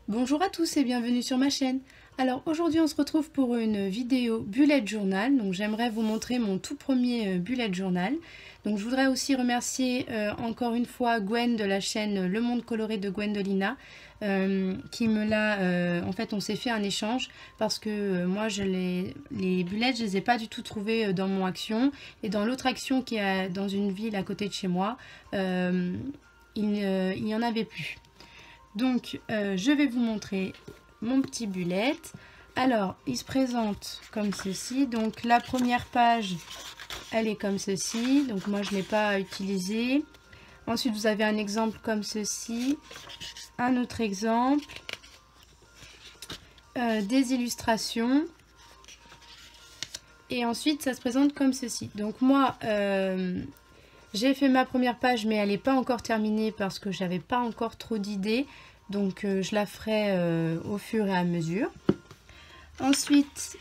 Bonjour à tous et bienvenue sur ma chaîne. Alors aujourd'hui on se retrouve pour une vidéo bullet journal. Donc j'aimerais vous montrer mon tout premier bullet journal. Donc je voudrais aussi remercier encore une fois Gwen de la chaîne Le Monde Coloré de Gwendolina qui me l'a... en fait on s'est fait un échange parce que moi les bullets je les ai pas du tout trouvés dans mon action. Et dans l'autre action qui est dans une ville à côté de chez moi, il n'y en avait plus. Donc, je vais vous montrer mon petit bullet. Alors, il se présente comme ceci. Donc, la première page, elle est comme ceci. Donc, moi, je ne l'ai pas utilisée. Ensuite, vous avez un exemple comme ceci. Un autre exemple. Des illustrations. Et ensuite, ça se présente comme ceci. Donc, moi... j'ai fait ma première page mais elle n'est pas encore terminée parce que j'avais pas encore trop d'idées. Donc je la ferai au fur et à mesure. Ensuite,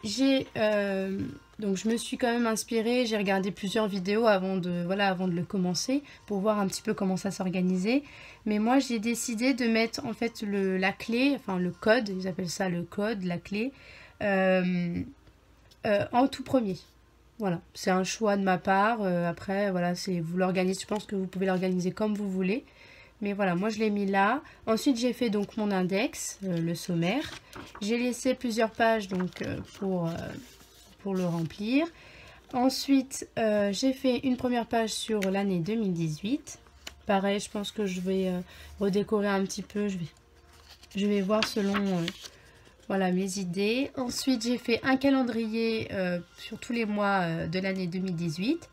donc je me suis quand même inspirée. J'ai regardé plusieurs vidéos avant de le commencer pour voir un petit peu comment ça s'organisait. Mais moi j'ai décidé de mettre en fait la clé, enfin le code, ils appellent ça le code, la clé, en tout premier. Voilà, c'est un choix de ma part. Après, voilà, vous l'organisez. Je pense que vous pouvez l'organiser comme vous voulez. Mais voilà, moi je l'ai mis là. Ensuite, j'ai fait donc mon index, le sommaire. J'ai laissé plusieurs pages donc pour le remplir. Ensuite, j'ai fait une première page sur l'année 2018. Pareil, je pense que je vais redécorer un petit peu. Je vais voir selon... voilà mes idées. Ensuite, j'ai fait un calendrier sur tous les mois de l'année 2018.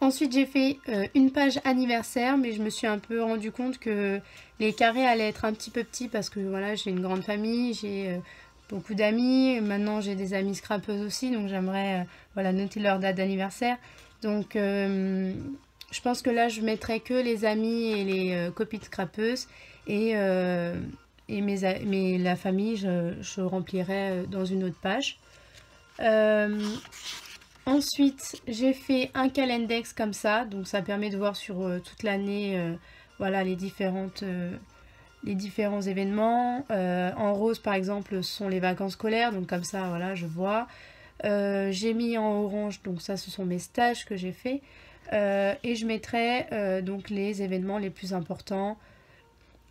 Ensuite, j'ai fait une page anniversaire, mais je me suis un peu rendu compte que les carrés allaient être un petit peu petits parce que voilà, j'ai une grande famille, j'ai beaucoup d'amis. Maintenant, j'ai des amis scrappeuses aussi, donc j'aimerais voilà, noter leur date d'anniversaire. Donc, je pense que là, je mettrai que les amis et les copines scrappeuses et la famille, je remplirai dans une autre page. Ensuite, j'ai fait un calendex comme ça, donc ça permet de voir sur toute l'année voilà, les différents événements. En rose, par exemple, ce sont les vacances scolaires, donc comme ça, voilà, je vois. J'ai mis en orange, donc ça, ce sont mes stages que j'ai fait. Et je mettrai donc les événements les plus importants,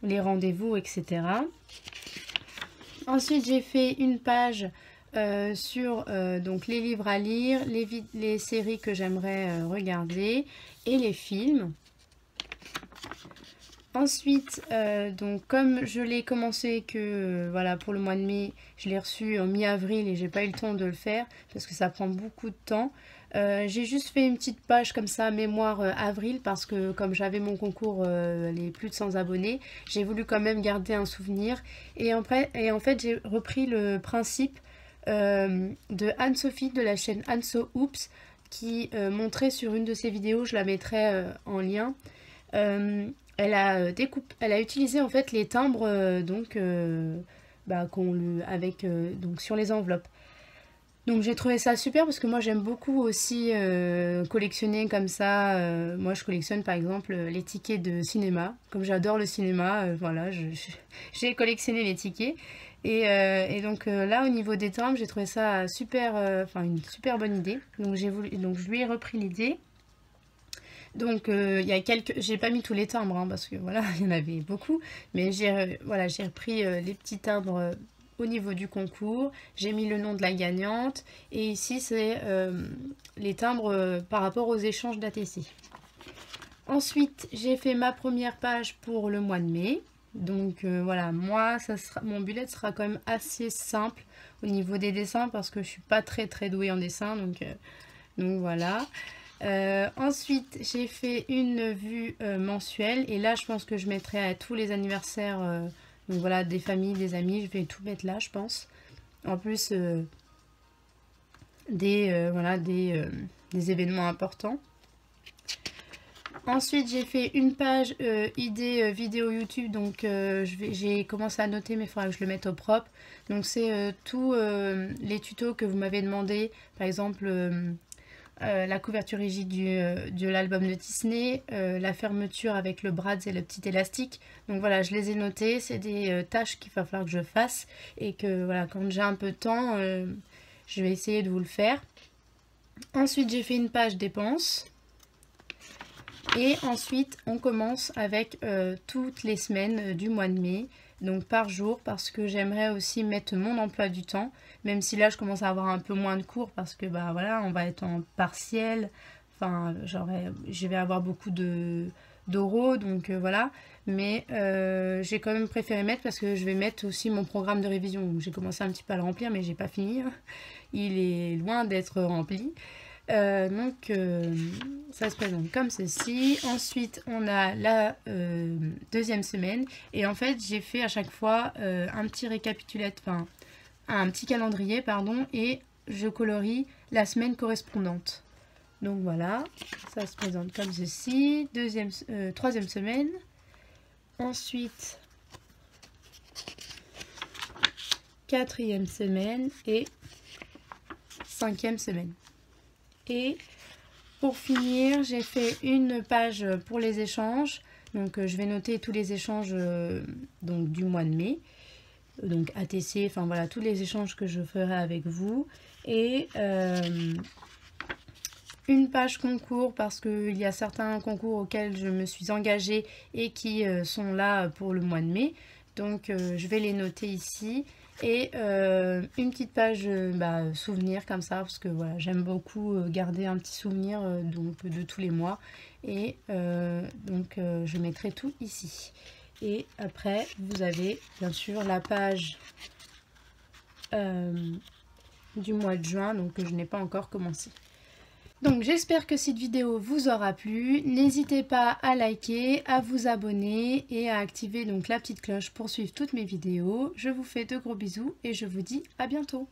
les rendez-vous, etc. Ensuite, j'ai fait une page sur donc les livres à lire, les séries que j'aimerais regarder et les films. Ensuite, donc comme je l'ai commencé que voilà pour le mois de mai, je l'ai reçu en mi-avril et j'ai pas eu le temps de le faire parce que ça prend beaucoup de temps. J'ai juste fait une petite page comme ça, mémoire avril, parce que comme j'avais mon concours les plus de 100 abonnés, j'ai voulu quand même garder un souvenir. Et en fait, j'ai repris le principe de Anne-Sophie de la chaîne Anso Oops qui montrait sur une de ses vidéos, je la mettrai en lien. Elle a utilisé en fait les timbres donc donc sur les enveloppes. Donc j'ai trouvé ça super parce que moi j'aime beaucoup aussi collectionner comme ça. Moi je collectionne par exemple les tickets de cinéma. Comme j'adore le cinéma, voilà, j'ai collectionné les tickets. Et donc là au niveau des timbres, j'ai trouvé ça super, une super bonne idée. Donc je lui ai repris l'idée. Donc il y a j'ai pas mis tous les timbres hein, parce que voilà, il y en avait beaucoup. Mais j'ai repris les petits timbres au niveau du concours, j'ai mis le nom de la gagnante et ici c'est les timbres par rapport aux échanges d'ATC. Ensuite j'ai fait ma première page pour le mois de mai, donc voilà, moi mon bullet sera quand même assez simple au niveau des dessins parce que je suis pas très douée en dessin, donc voilà. Ensuite j'ai fait une vue mensuelle et là je pense que je mettrai à tous les anniversaires donc voilà, des familles, des amis, je vais tout mettre là, je pense. En plus des événements importants. Ensuite, j'ai fait une page idée vidéo YouTube, donc j'ai commencé à noter, mais il faudra que je le mette au propre. Donc c'est tous les tutos que vous m'avez demandé, par exemple la couverture rigide de l'album de Disney, la fermeture avec le Bratz et le petit élastique. Donc voilà, je les ai notés, c'est des tâches qu'il va falloir que je fasse et que voilà, quand j'ai un peu de temps, je vais essayer de vous le faire. Ensuite, j'ai fait une page dépenses. Et ensuite, on commence avec toutes les semaines du mois de mai, donc par jour, parce que j'aimerais aussi mettre mon emploi du temps, même si là, je commence à avoir un peu moins de cours, parce que bah voilà, on va être en partiel, enfin, je vais avoir beaucoup d'oraux, donc voilà, mais j'ai quand même préféré mettre parce que je vais mettre aussi mon programme de révision. J'ai commencé un petit peu à le remplir, mais j'ai pas fini, il est loin d'être rempli. Donc ça se présente comme ceci. Ensuite on a la deuxième semaine et en fait j'ai fait à chaque fois un petit récapitulatif, enfin un petit calendrier pardon, et je colorie la semaine correspondante. Donc voilà, ça se présente comme ceci. Troisième semaine. Ensuite quatrième semaine et cinquième semaine. Et pour finir, j'ai fait une page pour les échanges. Donc je vais noter tous les échanges donc, du mois de mai. Donc ATC, enfin voilà, tous les échanges que je ferai avec vous. Et une page concours parce qu'il y a certains concours auxquels je me suis engagée et qui sont là pour le mois de mai. Donc je vais les noter ici. Et une petite page souvenir comme ça, parce que voilà, j'aime beaucoup garder un petit souvenir donc, de tous les mois. Et je mettrai tout ici. Et après, vous avez bien sûr la page du mois de juin, donc que je n'ai pas encore commencé. Donc j'espère que cette vidéo vous aura plu. N'hésitez pas à liker, à vous abonner et à activer donc la petite cloche pour suivre toutes mes vidéos. Je vous fais de gros bisous et je vous dis à bientôt.